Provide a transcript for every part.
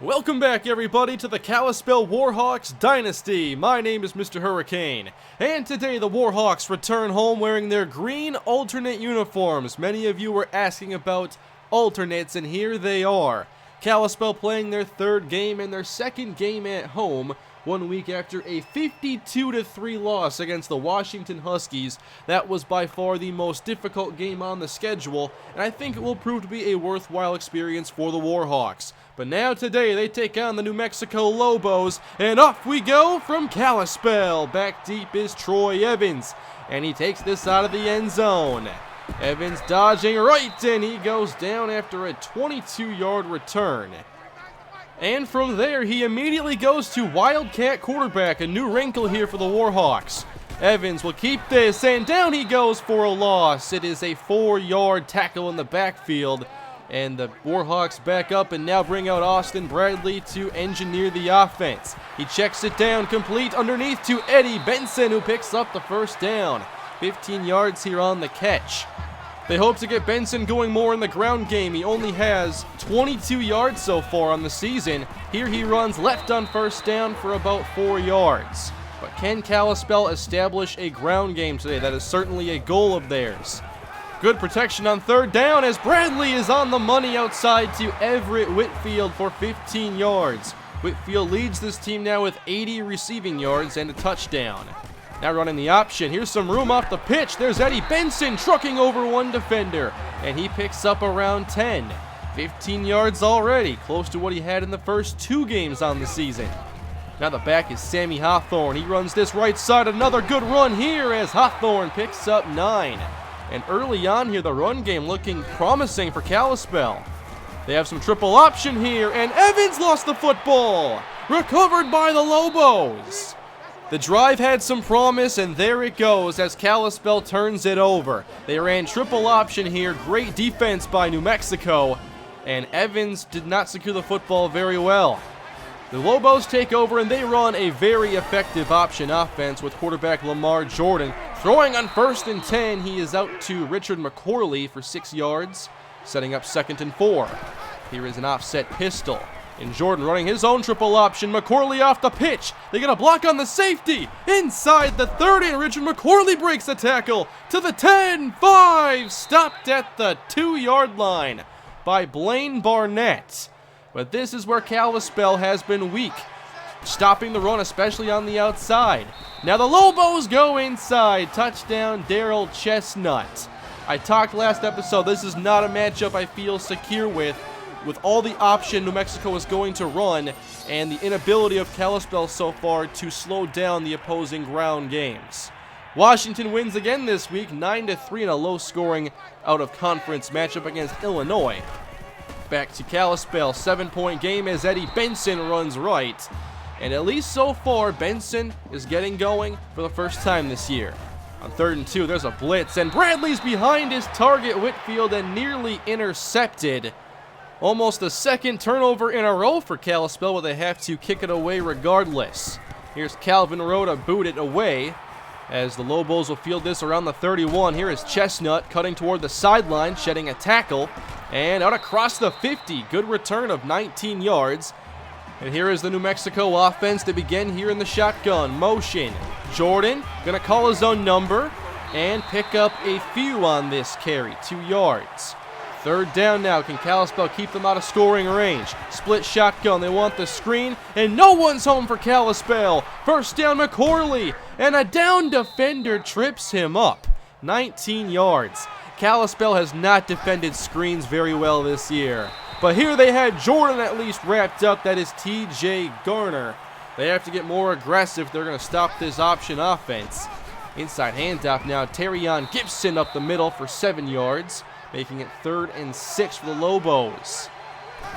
Welcome back, everybody, to the Kalispell Warhawks Dynasty. My name is MrHurriicane, and today the Warhawks return home wearing their green alternate uniforms. Many of you were asking about alternates, and here they are. Kalispell playing their third game and their second game at home, 1 week after a 52-3 loss against the Washington Huskies. That was by far the most difficult game on the schedule, and I think it will prove to be a worthwhile experience for the Warhawks. But now today they take on the New Mexico Lobos, and off we go from Kalispell. Back deep is Troy Evans, and he takes this out of the end zone. Evans dodging right, and he goes down after a 22-yard return. And from there, he immediately goes to Wildcat quarterback, a new wrinkle here for the Warhawks. Evans will keep this, and down he goes for a loss. It is a 4-yard tackle in the backfield, and the Warhawks back up and now bring out Austin Bradley to engineer the offense. He checks it down, complete underneath to Eddie Benson, who picks up the first down. 15 yards here on the catch. They hope to get Benson going more in the ground game. He only has 22 yards so far on the season. Here he runs left on first down for about 4 yards. But can Kalispell establish a ground game today? That is certainly a goal of theirs. Good protection on third down as Bradley is on the money outside to Everett Whitfield for 15 yards. Whitfield leads this team now with 80 receiving yards and a touchdown. Now running the option. Here's some room off the pitch. There's Eddie Benson trucking over one defender, and he picks up around 10. 15 yards already, close to what he had in the first 2 games on the season. Now the back is Sammy Hawthorne. He runs this right side. Another good run here as Hawthorne picks up 9. And early on here, the run game looking promising for Kalispell. They have some triple option here, and Evans lost the football. Recovered by the Lobos. The drive had some promise, and there it goes as Kalispell turns it over. They ran triple option here. Great defense by New Mexico, and Evans did not secure the football very well. The Lobos take over, and they run a very effective option offense with quarterback Lamar Jordan. Throwing on 1st and 10, he is out to Richard McCorley for 6 yards, setting up 2nd and 4. Here is an offset pistol. And Jordan running his own triple option. McCorley off the pitch. They get a block on the safety. Inside the 30, and Richard McCorley breaks the tackle to the 10-5. Stopped at the 2-yard line by Blaine Barnett. But this is where Kalispell has been weak, stopping the run, especially on the outside. Now the Lobos go inside. Touchdown, Daryl Chestnut. I talked last episode, this is not a matchup I feel secure with all the option New Mexico is going to run and the inability of Kalispell so far to slow down the opposing ground games. Washington wins again this week, 9-3 in a low-scoring out-of-conference matchup against Illinois. Back to Kalispell, 7-point game as Eddie Benson runs right. And at least so far, Benson is getting going for the first time this year. On 3rd and 2, there's a blitz, and Bradley's behind his target, Whitfield, and nearly intercepted. Almost the second turnover in a row for Kalispell, where they have to kick it away regardless. Here's Calvin Rowe to boot it away as the Lobos will field this around the 31. Here is Chestnut cutting toward the sideline, shedding a tackle, and out across the 50. Good return of 19 yards. And here is the New Mexico offense to begin here in the shotgun. Motion. Jordan going to call his own number and pick up a few on this carry, 2 yards. 3rd down now. Can Kalispell keep them out of scoring range? Split shotgun. They want the screen, and no one's home for Kalispell. 1st down, McCorley, and a down defender trips him up. 19 yards. Kalispell has not defended screens very well this year. But here they had Jordan at least wrapped up. That is TJ Garner. They have to get more aggressive if they're going to stop this option offense. Inside handoff now. Terrion Gibson up the middle for 7 yards. Making it 3rd and 6 for the Lobos.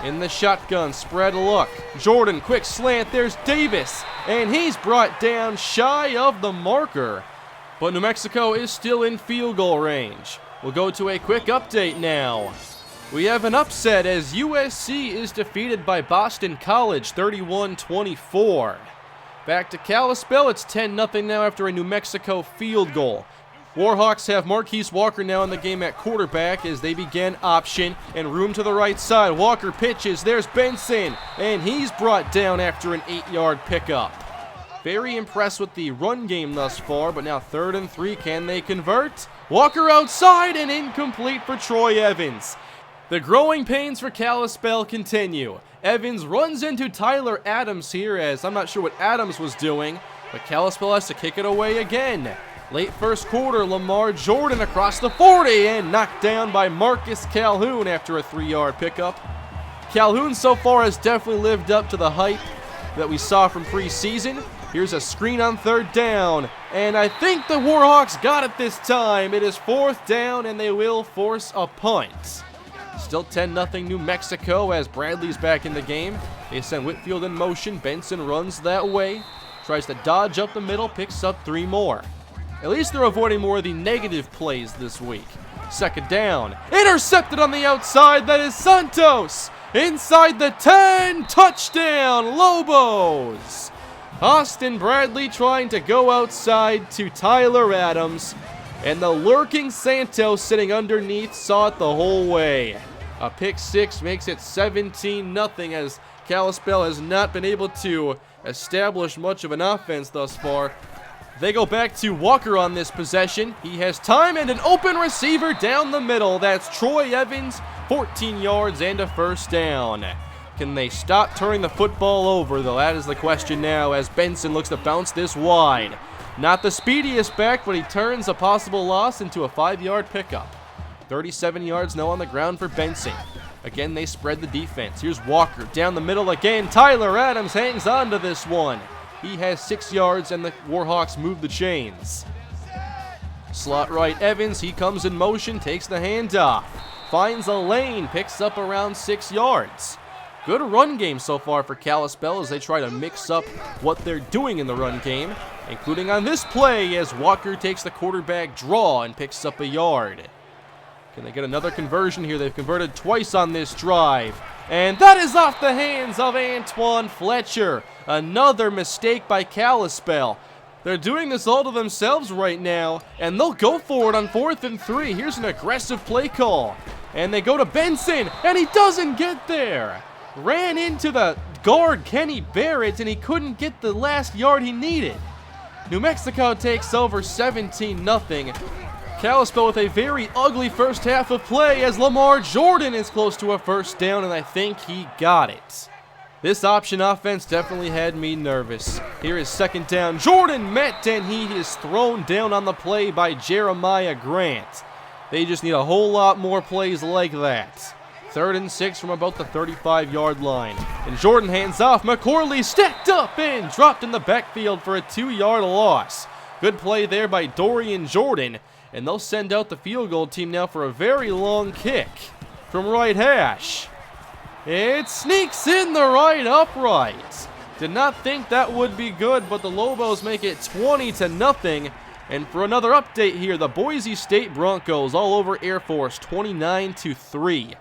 In the shotgun, spread look. Jordan, quick slant. There's Davis, and he's brought down shy of the marker. But New Mexico is still in field goal range. We'll go to a quick update now. We have an upset as USC is defeated by Boston College 31-24. Back to Kalispell, it's 10-0 now after a New Mexico field goal. Warhawks have Marquise Walker now in the game at quarterback as they begin option and room to the right side. Walker pitches, there's Benson, and he's brought down after an 8-yard pickup. Very impressed with the run game thus far, but now 3rd and 3, can they convert? Walker outside and incomplete for Troy Evans. The growing pains for Kalispell continue. Evans runs into Tyler Adams here, as I'm not sure what Adams was doing, but Kalispell has to kick it away again. Late first quarter, Lamar Jordan across the 40 and knocked down by Marcus Calhoun after a 3-yard pickup. Calhoun so far has definitely lived up to the hype that we saw from preseason. Here's a screen on 3rd down, and I think the Warhawks got it this time. It is 4th down, and they will force a punt. Still 10-0 New Mexico as Bradley's back in the game. They send Whitfield in motion. Benson runs that way, tries to dodge up the middle, picks up 3 more. At least they're avoiding more of the negative plays this week. 2nd down. Intercepted on the outside. That is Santos. Inside the 10. Touchdown, Lobos. Austin Bradley trying to go outside to Tyler Adams. And the lurking Santos sitting underneath saw it the whole way. A pick-6 makes it 17-0 as Kalispell has not been able to establish much of an offense thus far. They go back to Walker on this possession. He has time and an open receiver down the middle. That's Troy Evans, 14 yards and a 1st down. Can they stop turning the football over, though? That is the question now as Benson looks to bounce this wide. Not the speediest back, but he turns a possible loss into a 5-yard pickup. 37 yards now on the ground for Benson. Again, they spread the defense. Here's Walker down the middle again. Tyler Adams hangs on to this one. He has 6 yards, and the Warhawks move the chains. Slot right Evans, he comes in motion, takes the handoff. Finds a lane, picks up around 6 yards. Good run game so far for Kalispell as they try to mix up what they're doing in the run game, including on this play as Walker takes the quarterback draw and picks up a yard. Can they get another conversion here? They've converted twice on this drive. And that is off the hands of Antoine Fletcher. Another mistake by Kalispell. They're doing this all to themselves right now, and they'll go for it on 4th and 3. Here's an aggressive play call. And they go to Benson, and he doesn't get there. Ran into the guard, Kenny Barrett, and he couldn't get the last yard he needed. New Mexico takes over 17-0. Kalispell with a very ugly first half of play as Lamar Jordan is close to a 1st down, and I think he got it. This option offense definitely had me nervous. Here is 2nd down. Jordan met, and he is thrown down on the play by Jeremiah Grant. They just need a whole lot more plays like that. 3rd and 6 from about the 35-yard line. And Jordan hands off. McCorley stacked up and dropped in the backfield for a 2-yard loss. Good play there by Dorian Jordan. And they'll send out the field goal team now for a very long kick from right hash. It sneaks in the right upright. Did not think that would be good, but the Lobos make it 20-0. And for another update here, the Boise State Broncos all over Air Force, 29-3.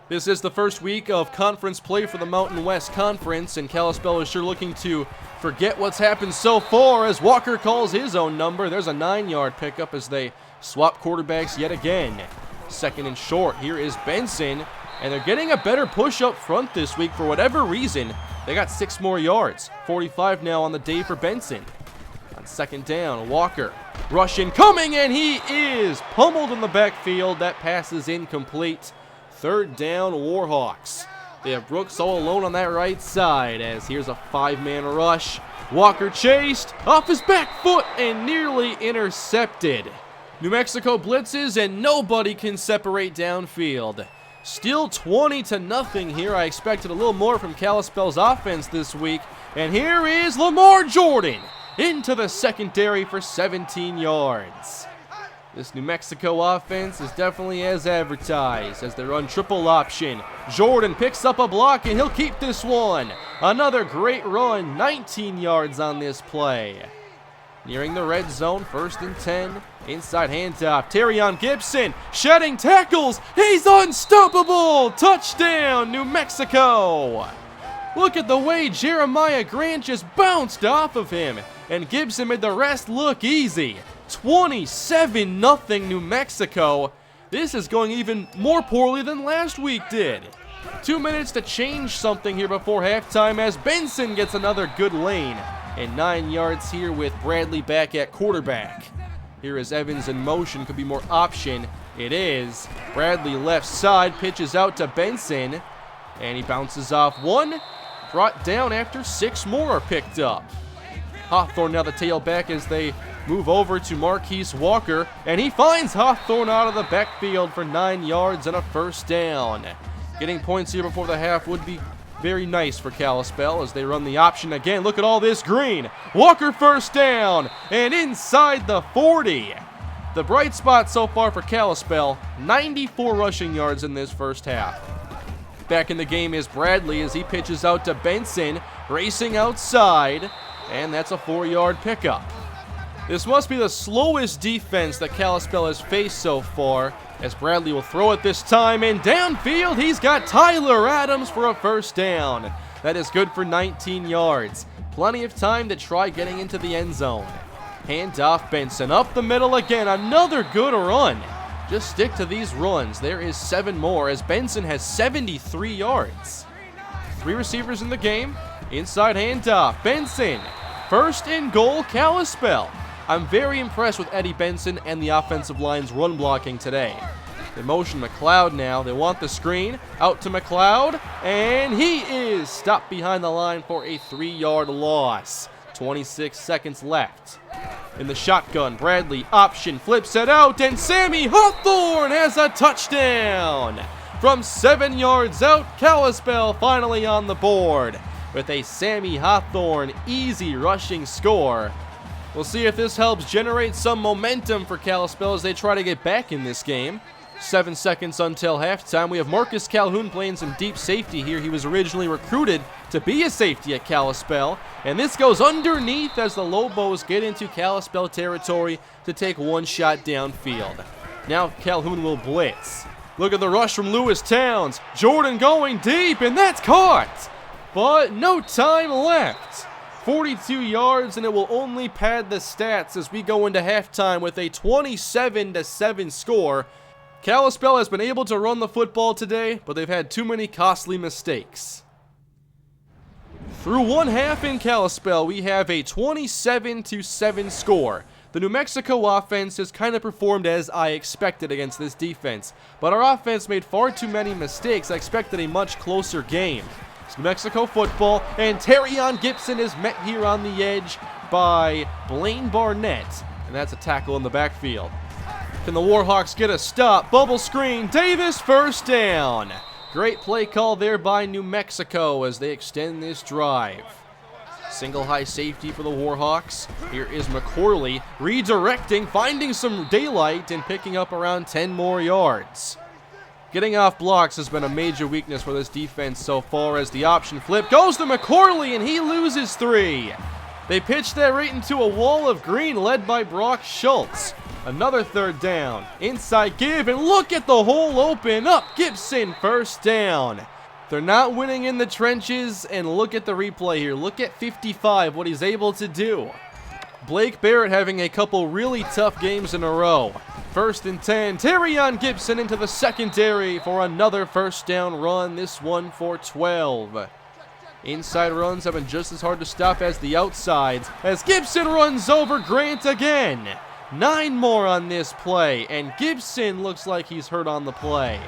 This is the first week of conference play for the Mountain West Conference, and Kalispell is sure looking to forget what's happened so far as Walker calls his own number. There's a 9-yard pickup as they swap quarterbacks yet again. 2nd and short. Here is Benson, and they're getting a better push up front this week for whatever reason. They got 6 more yards. 45 now on the day for Benson. On 2nd down, Walker rushing, coming, and he is pummeled in the backfield. That pass is incomplete. 3rd down, Warhawks. They have Brooks all alone on that right side as here's a 5-man rush. Walker chased off his back foot and nearly intercepted. New Mexico blitzes and nobody can separate downfield. Still 20-0 here. I expected a little more from Kalispell's offense this week. And here is Lamar Jordan into the secondary for 17 yards. This New Mexico offense is definitely as advertised as they run triple option. Jordan picks up a block and he'll keep this one. Another great run, 19 yards on this play. Nearing the red zone, 1st and 10. Inside handoff, Terrion Gibson shedding tackles. He's unstoppable. Touchdown, New Mexico. Look at the way Jeremiah Grant just bounced off of him, and Gibson made the rest look easy. 27-0 New Mexico. This is going even more poorly than last week did. 2 minutes to change something here before halftime as Benson gets another good lane. And 9 yards here with Bradley back at quarterback. Here is Evans in motion, could be more option. It is. Bradley left side, pitches out to Benson. And he bounces off one. Brought down after 6 more are picked up. Hawthorne now the tailback as they move over to Marquise Walker. And he finds Hawthorne out of the backfield for 9 yards and a first down. Getting points here before the half would be very nice for Kalispell as they run the option again. Look at all this green. Walker first down and inside the 40. The bright spot so far for Kalispell, 94 rushing yards in this first half. Back in the game is Bradley as he pitches out to Benson, racing outside, and that's a 4-yard pickup. This must be the slowest defense that Kalispell has faced so far, as Bradley will throw it this time, and downfield he's got Tyler Adams for a first down. That is good for 19 yards. Plenty of time to try getting into the end zone. Hand off Benson, up the middle again, another good run. Just stick to these runs. There is 7 more as Benson has 73 yards. 3 receivers in the game, inside handoff, Benson. First and goal, Kalispell. I'm very impressed with Eddie Benson and the offensive line's run blocking today. They motion McLeod now. They want the screen. Out to McLeod. And he is stopped behind the line for a 3-yard loss. 26 seconds left. In the shotgun, Bradley option flips it out. And Sammy Hawthorne has a touchdown. From 7 yards out, Kalispell finally on the board with a Sammy Hawthorne easy rushing score. We'll see if this helps generate some momentum for Kalispell as they try to get back in this game. 7 seconds until halftime. We have Marcus Calhoun playing some deep safety here. He was originally recruited to be a safety at Kalispell. And this goes underneath as the Lobos get into Kalispell territory to take one shot downfield. Now Calhoun will blitz. Look at the rush from Lewis Towns. Jordan going deep, and that's caught. But no time left. 42 yards, and it will only pad the stats as we go into halftime with a 27-7 score. Kalispell has been able to run the football today, but they've had too many costly mistakes. Through one half in Kalispell, we have a 27-7 score. The New Mexico offense has kind of performed as I expected against this defense, but our offense made far too many mistakes. I expected a much closer game. New Mexico football, and Terrion Gibson is met here on the edge by Blaine Barnett, and that's a tackle in the backfield. Can the Warhawks get a stop? Bubble screen, Davis first down. Great play call there by New Mexico as they extend this drive. Single high safety for the Warhawks. Here is McCorley redirecting, finding some daylight, and picking up around 10 more yards. Getting off blocks has been a major weakness for this defense so far as the option flip goes to McCorley and he loses 3. They pitch that right into a wall of green led by Brock Schultz. Another third down. Inside give, and look at the hole open up. Gibson first down. They're not winning in the trenches, and look at the replay here. Look at 55, what he's able to do. Blake Barrett having a couple really tough games in a row. 1st and 10, Terrion Gibson into the secondary for another first down run, this one for 12. Inside runs have been just as hard to stop as the outsides, as Gibson runs over Grant again. 9 more on this play, and Gibson looks like he's hurt on the play.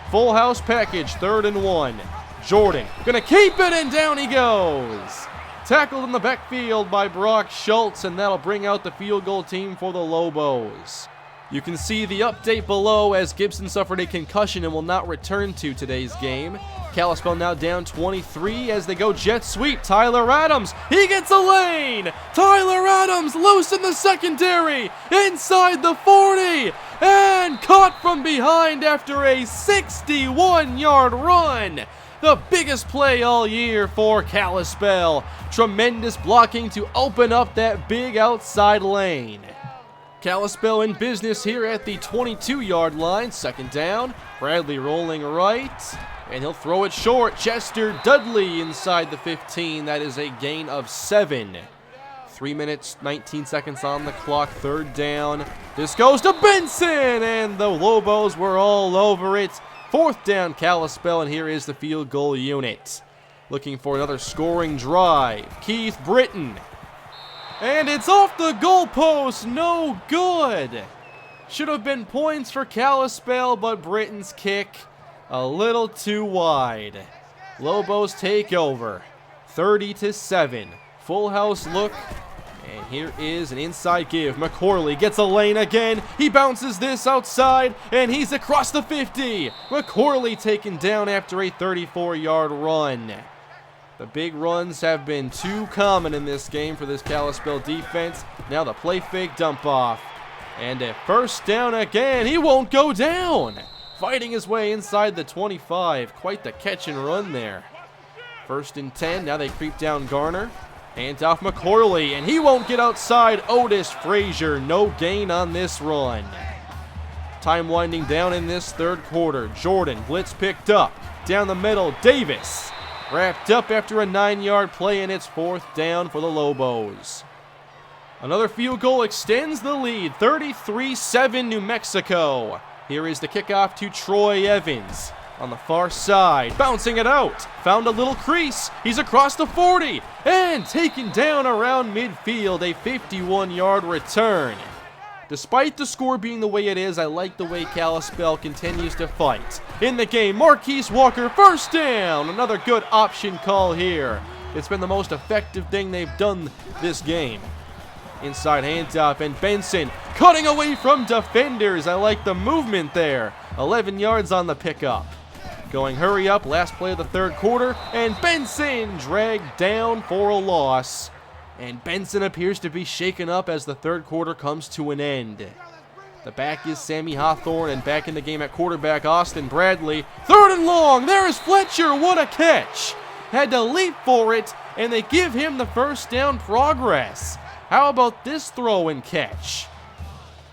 Full house package, 3rd and 1. Jordan gonna keep it, and down he goes. Tackled in the backfield by Brock Schultz, and that'll bring out the field goal team for the Lobos. You can see the update below as Gibson suffered a concussion and will not return to today's game. Kalispell now down 23 as they go jet sweep. Tyler Adams, he gets a lane. Tyler Adams loose in the secondary, inside the 40, and caught from behind after a 61-yard run. The biggest play all year for Kalispell. Tremendous blocking to open up that big outside lane. Kalispell in business here at the 22-yard line. 2nd down. Bradley rolling right, and he'll throw it short. Chester Dudley inside the 15. That is a gain of 7. 3 minutes, 19 seconds on the clock, third down. This goes to Benson, and the Lobos were all over it. Fourth down, Kalispell, and here is the field goal unit. Looking for another scoring drive. Keith Britton. And it's off the goalpost, no good. Should have been points for Kalispell, but Britton's kick a little too wide. Lobos take over, 30-7. Full house look, and here is an inside give. McCorley gets a lane again. He bounces this outside, and he's across the 50. McCorley taken down after a 34-yard run. The big runs have been too common in this game for this Kalispell defense. Now the play fake dump off. And a first down again. He won't go down. Fighting his way inside the 25. Quite the catch and run there. First and 10. Now they creep down Garner. Hand off McCorley, and he won't get outside Otis Frazier. No gain on this run. Time winding down in this third quarter. Jordan, blitz picked up. Down the middle, Davis. Wrapped up after a 9-yard play, and it's fourth down for the Lobos. Another field goal extends the lead, 33-7 New Mexico. Here is the kickoff to Troy Evans. On the far side, bouncing it out. Found a little crease. He's across the 40 and taken down around midfield. A 51-yard return. Despite the score being the way it is, I like the way Kalispell continues to fight. In the game, Marquise Walker, first down. Another good option call here. It's been the most effective thing they've done this game. Inside handoff, and Benson cutting away from defenders. I like the movement there. 11 yards on the pickup. Going hurry up, last play of the third quarter, and Benson dragged down for a loss. And Benson appears to be shaken up as the third quarter comes to an end. The back is Sammy Hawthorne, and back in the game at quarterback, Austin Bradley. Third and long, there's Fletcher, what a catch. Had to leap for it, and they give him the first down progress. How about this throw and catch?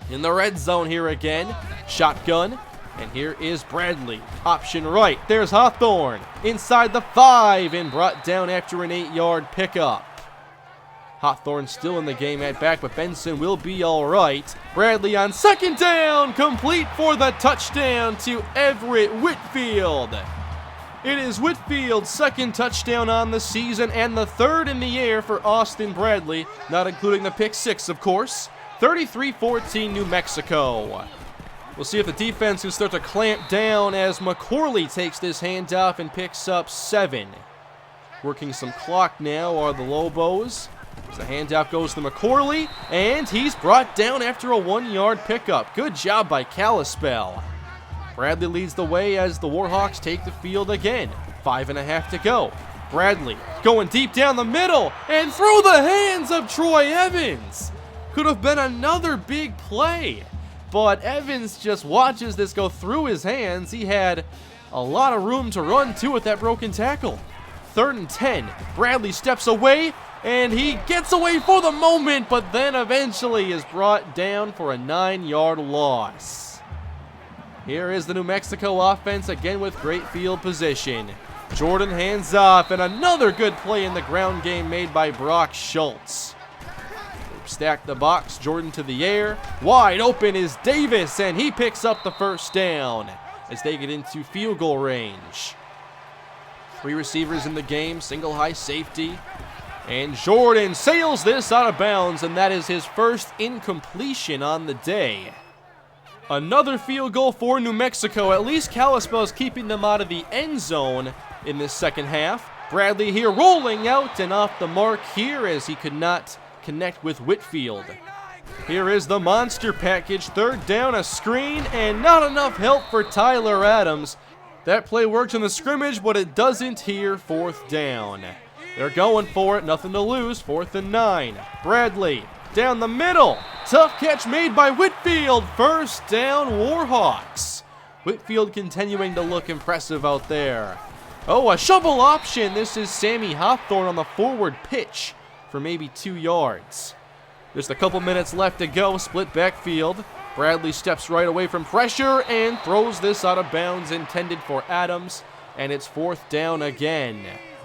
In the red zone here again, shotgun, and here is Bradley. Option right, there's Hawthorne. Inside the 5 and brought down after an 8-yard pickup. Hawthorne still in the game at back, but Benson will be all right. Bradley on second down, complete for the touchdown to Everett Whitfield. It is Whitfield's second touchdown on the season and the third in the air for Austin Bradley, not including the Ep.6, of course. 33-14 New Mexico. We'll see if the defense can start to clamp down as McCorley takes this handoff and picks up 7. Working some clock now are the Lobos. The handoff goes to McCorley, and he's brought down after a 1-yard pickup. Good job by Kalispell. Bradley leads the way as the Warhawks take the field again. 5.5 to go. Bradley going deep down the middle and through the hands of Troy Evans. Could have been another big play, but Evans just watches this go through his hands. He had a lot of room to run to with that broken tackle. 3rd and 10. Bradley steps away, and he gets away for the moment, but then eventually is brought down for a 9-yard loss. Here is the New Mexico offense again with great field position. Jordan hands off, and another good play in the ground game made by Brock Schultz. Stack the box, Jordan to the air. Wide open is Davis, and he picks up the first down as they get into field goal range. 3 receivers in the game, single high safety. And Jordan sails this out of bounds, and that is his first incompletion on the day. Another field goal for New Mexico. At least Kalispell is keeping them out of the end zone in this second half. Bradley here rolling out and off the mark here as he could not connect with Whitfield. Here is the monster package. 3rd down, a screen, and not enough help for Tyler Adams. That play worked in the scrimmage, but it doesn't here. 4th down. They're going for it, nothing to lose. 4th and 9. Bradley down the middle. Tough catch made by Whitfield. First down, Warhawks. Whitfield continuing to look impressive out there. Oh, a shovel option. This is Sammy Hawthorne on the forward pitch for maybe 2 yards. Just a couple minutes left to go. Split backfield. Bradley steps right away from pressure and throws this out of bounds, intended for Adams, and it's 4th down again.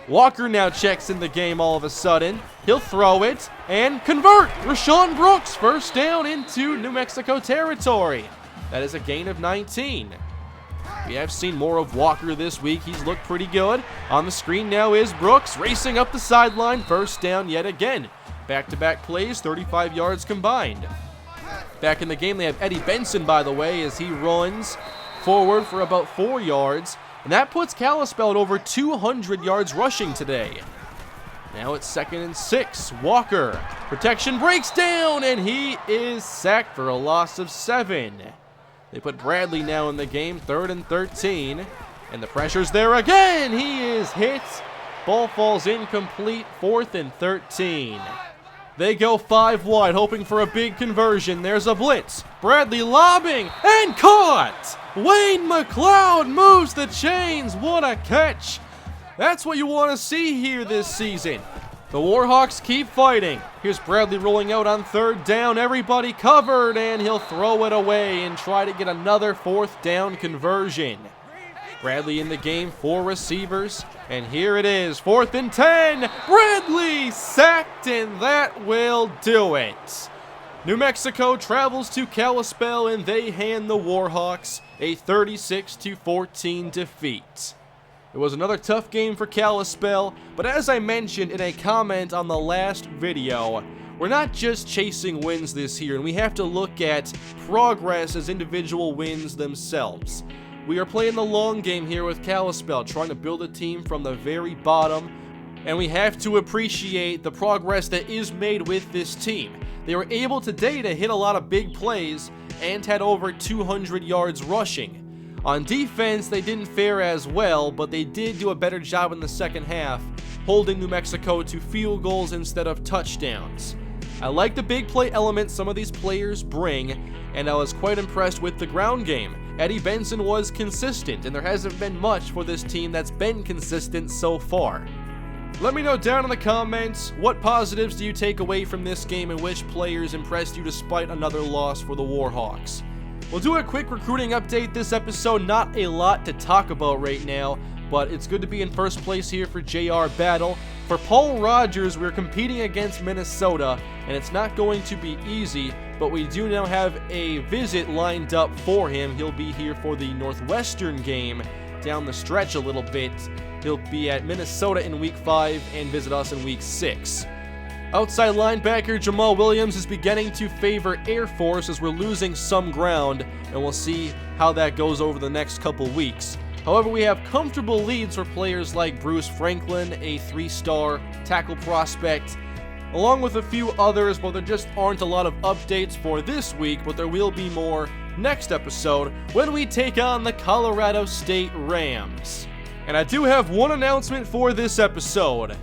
Walker now checks in the game all of a sudden. He'll throw it and convert. Rashawn Brooks, first down into New Mexico territory. That is a gain of 19. We have seen more of Walker this week. He's looked pretty good. On the screen now is Brooks racing up the sideline. First down yet again. Back-to-back plays, 35 yards combined. Back in the game, they have Eddie Benson, by the way, as he runs forward for about 4 yards. And that puts Kalispell at over 200 yards rushing today. Now it's 2nd and 6. Walker. Protection breaks down, and he is sacked for a loss of 7. They put Bradley now in the game, 3rd and 13. And the pressure's there again. He is hit. Ball falls incomplete, 4th and 13. They go 5 wide, hoping for a big conversion. There's a blitz. Bradley lobbing and caught. Wayne McLeod moves the chains. What a catch. That's what you want to see here this season. The Warhawks keep fighting. Here's Bradley rolling out on 3rd down. Everybody covered, and he'll throw it away and try to get another 4th down conversion. Bradley in the game, 4 receivers, and here it is, 4th and 10. Bradley sacked, and that will do it. New Mexico travels to Kalispell, and they hand the Warhawks a 36-14 defeat. It was another tough game for Kalispell, but as I mentioned in a comment on the last video, we're not just chasing wins this year, and we have to look at progress as individual wins themselves. We are playing the long game here with Kalispell, trying to build a team from the very bottom, and we have to appreciate the progress that is made with this team. They were able today to hit a lot of big plays and had over 200 yards rushing. On defense, they didn't fare as well, but they did do a better job in the second half, holding New Mexico to field goals instead of touchdowns. I like the big play element some of these players bring, and I was quite impressed with the ground game. Eddie Benson was consistent, and there hasn't been much for this team that's been consistent so far. Let me know down in the comments, what positives do you take away from this game and which players impressed you despite another loss for the Warhawks. We'll do a quick recruiting update this episode, not a lot to talk about right now, but it's good to be in first place here for JR Battle. For Paul Rogers, we're competing against Minnesota, and it's not going to be easy, but we do now have a visit lined up for him. He'll be here for the Northwestern game down the stretch a little bit. He'll be at Minnesota in Week 5 and visit us in Week 6. Outside linebacker Jamal Williams is beginning to favor Air Force as we're losing some ground, and we'll see how that goes over the next couple weeks. However, we have comfortable leads for players like Bruce Franklin, a 3-star tackle prospect, along with a few others, but there just aren't a lot of updates for this week, but there will be more next episode when we take on the Colorado State Rams. And I do have one announcement for this episode.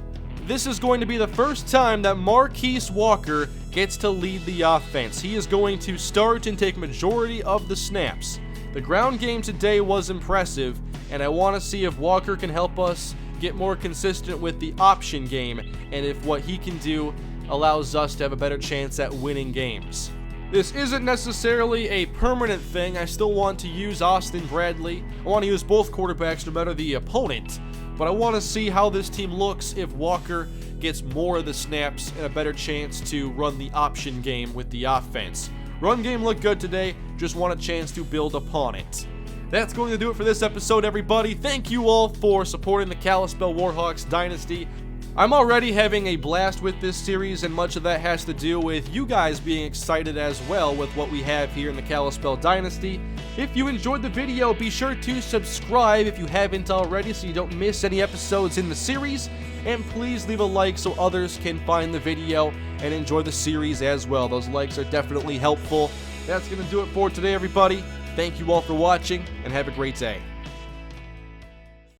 This is going to be the first time that Marquise Walker gets to lead the offense. He is going to start and take majority of the snaps. The ground game today was impressive, and I want to see if Walker can help us get more consistent with the option game, and if what he can do allows us to have a better chance at winning games. This isn't necessarily a permanent thing. I still want to use Austin Bradley. I want to use both quarterbacks no matter the opponent. But I want to see how this team looks if Walker gets more of the snaps and a better chance to run the option game with the offense. Run game looked good today, just want a chance to build upon it. That's going to do it for this episode, everybody. Thank you all for supporting the Kalispell Warhawks Dynasty. I'm already having a blast with this series, and much of that has to do with you guys being excited as well with what we have here in the Kalispell Dynasty. If you enjoyed the video, be sure to subscribe if you haven't already so you don't miss any episodes in the series, and please leave a like so others can find the video and enjoy the series as well. Those likes are definitely helpful. That's going to do it for today, everybody. Thank you all for watching, and have a great day.